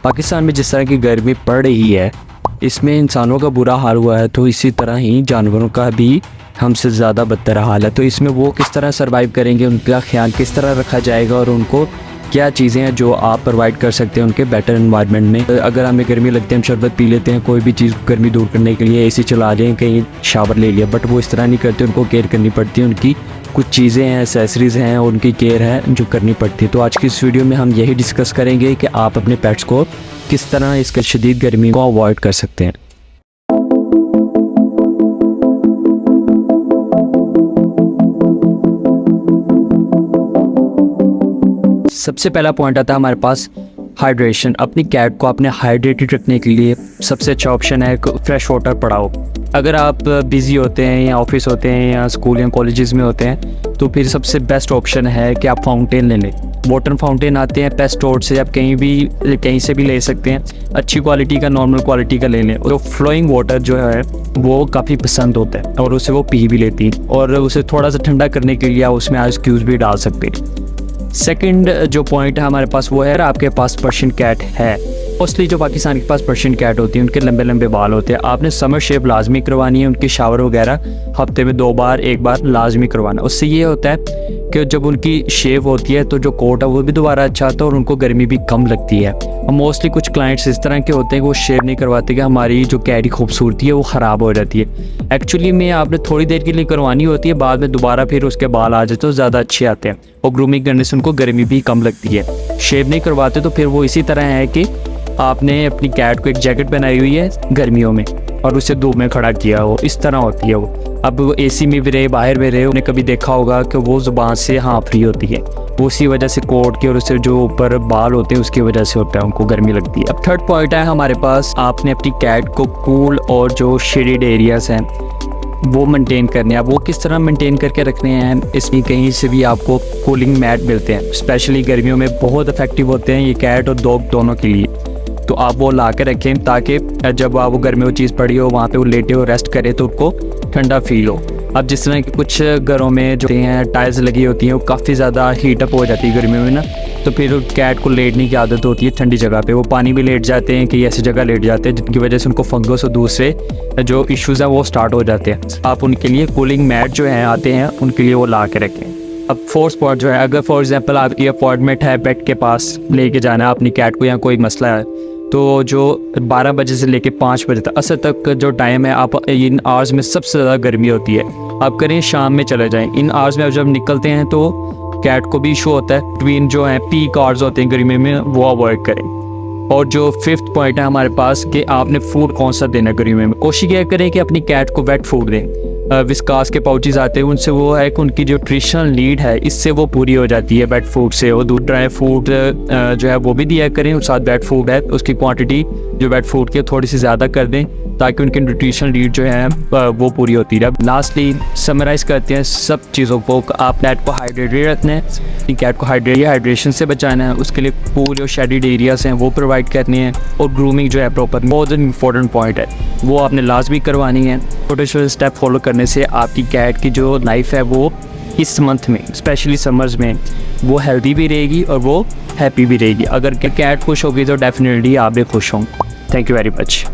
पाकिस्तान में जिस तरह की गर्मी पड़ रही है, इसमें इंसानों का बुरा हाल हुआ है, तो इसी तरह ही जानवरों का भी हमसे ज़्यादा बदतर हाल है। तो इसमें वो किस तरह सर्वाइव करेंगे, उनका ख्याल किस तरह रखा जाएगा और उनको क्या चीज़ें हैं जो आप प्रोवाइड कर सकते हैं उनके बेटर एनवायरनमेंट में। अगर हमें गर्मी लगती है, हम शरबत पी लेते हैं, कोई भी चीज़ गर्मी दूर करने के लिए एसी चला लें, कहीं शावर ले लिया, बट वो इस तरह नहीं करते, उनको केयर करनी पड़ती है। उनकी कुछ चीज़ें हैं, एसेसरीज़ हैं, उनकी केयर है जो करनी पड़ती है। तो आज की इस वीडियो में हम यही डिस्कस करेंगे कि आप अपने पेट्स को किस तरह इसके शदीद गर्मी को अवॉइड कर सकते हैं। सबसे पहला पॉइंट आता है हमारे पास हाइड्रेशन। अपनी कैट को आपने हाइड्रेटेड रखने के लिए सबसे अच्छा ऑप्शन है फ्रेश वाटर पड़ाओ। अगर आप बिज़ी होते हैं या ऑफिस होते हैं या स्कूल या कॉलेजेस में होते हैं, तो फिर सबसे बेस्ट ऑप्शन है कि आप फाउंटेन ले लें। वाटर फाउंटेन आते हैं पेस्ट स्टोर से, आप कहीं से भी ले सकते हैं। अच्छी क्वालिटी का, नॉर्मल क्वालिटी का ले लें। तो फ्लोइंग वाटर जो है वो काफ़ी पसंद होता है और उसे वो पी भी लेती है, और उसे थोड़ा सा ठंडा करने के लिए आप उसमें आइस क्यूब्स भी डाल सकते हैं। सेकंड जो पॉइंट है हमारे पास वो है, आपके पास पर्शियन कैट है। मोस्टली जो पाकिस्तान के पास पर्शियन कैट होती है उनके लंबे लंबे बाल होते हैं। आपने समर शेव लाजमी करवानी है, उनकी शावर वगैरह हफ्ते में 2 बार 1 बार लाजमी करवाना। उससे ये होता है कि जब उनकी शेव होती है तो जो कोट है वो भी दोबारा अच्छा आता है और उनको गर्मी भी कम लगती है। और मोस्टली कुछ क्लाइंट्स इस तरह के होते हैं कि वो शेव नहीं करवाते कि हमारी जो कैट की खूबसूरती है वो ख़राब हो जाती है। एक्चुअली में आपने थोड़ी देर के लिए करवानी होती है, बाद में दोबारा फिर उसके बाल आ जाते तो ज़्यादा अच्छे आते हैं और ग्रूमिंग करने से उनको गर्मी भी कम लगती है। शेव नहीं करवाते तो फिर वो इसी तरह है कि आपने अपनी कैट को एक जैकेट पहनाई हुई है गर्मियों में और उसे धूप में खड़ा किया हो, इस तरह होती है वो। अब वो एसी में भी रहे, बाहर में रहे, उन्हें कभी देखा होगा कि वो ज़ुबान से हाँफ रही होती है, वो उसी वजह से कोट की और उससे जो ऊपर बाल होते हैं उसकी वजह से होता है, उनको गर्मी लगती है। अब थर्ड पॉइंट है हमारे पास, आपने अपनी कैट को कूल और जो शेडेड एरियाज़ हैं वो मेंटेन करने हैं। आप वो किस तरह मेंटेन करके रखने हैं, इसमें कहीं से भी आपको कूलिंग मैट मिलते हैं, स्पेशली गर्मियों में बहुत इफेक्टिव होते हैं ये कैट और डॉग दोनों के लिए। तो आप वो ला के रखें ताकि जब आप वो गर्मी में चीज़ पड़ी हो वहाँ पे वो लेटे हो, रेस्ट करे तो उनको ठंडा फील हो। अब जिस तरह के कुछ घरों में जो हैं टाइल्स लगी होती हैं वो काफ़ी ज़्यादा हीट अप हो जाती है गर्मियों में ना, तो फिर कैट को लेटने की आदत होती है ठंडी जगह पे। वो पानी भी लेट जाते हैं कि ऐसी जगह लेट जाते हैं जिनकी वजह से उनको फंगस और दूसरे जो इश्यूज़ हैं वो स्टार्ट हो जाते हैं। आप उनके लिए कूलिंग मैट जो हैं आते हैं उनके लिए वो ला के रखें। अब फोर्थ पॉइंट जो है, अगर फॉर एग्जांपल आपकी अपॉइंटमेंट है पेट के पास लेके जाना है अपनी कैट को या कोई मसला है, तो जो 12 बजे से लेके 5 बजे तक असर तक जो टाइम है, आप इन आवर्स में सबसे ज़्यादा गर्मी होती है, आप करें शाम में चले जाएं। इन आवर्स में आप जब निकलते हैं तो कैट को भी इशू होता है, ट्वीन जो है पीक आवर्स होते हैं गर्मी में, वो अवॉइड करें। और जो फिफ्थ पॉइंट है हमारे पास कि आपने फूड कौन सा देना गर्मी में, कोशिश यह करें कि अपनी कैट को वेट फूड दें। विस्कास के पाउचेस आते हैं उनसे वो है कि उनकी जो न्यूट्रिशनल नीड है इससे वो पूरी हो जाती है वेट फूड से। और दूध ड्राई फूड जो है वो भी दिया करें, और साथ वेट फूड है उसकी क्वांटिटी जो वेट फूड की थोड़ी सी ज़्यादा कर दें ताकि उनकी न्यूट्रिशनल नीड जो है वो पूरी होती रहे। लास्टली समराइज़ करते हैं सब चीज़ों को, आप कैट को हाइड्रेटेड रखना है, कैट को हाइड्रेशन से बचाना है, उसके लिए कूल और शेडेड एरियाज़ हैं वो प्रोवाइड करनी है, और ग्रूमिंग जो है प्रॉपर बहुत इंपॉर्टेंट पॉइंट है वो आपने लाजमी करवानी है। छोटे छोटे स्टेप फॉलो करने से आपकी कैट की जो लाइफ है वो इस मंथ में स्पेशली समर्स में वो हेल्दी भी रहेगी और वो हैप्पी भी रहेगी। अगर कैट खुश होगी तो डेफिनेटली आप भी खुश होंगे। Thank you very much.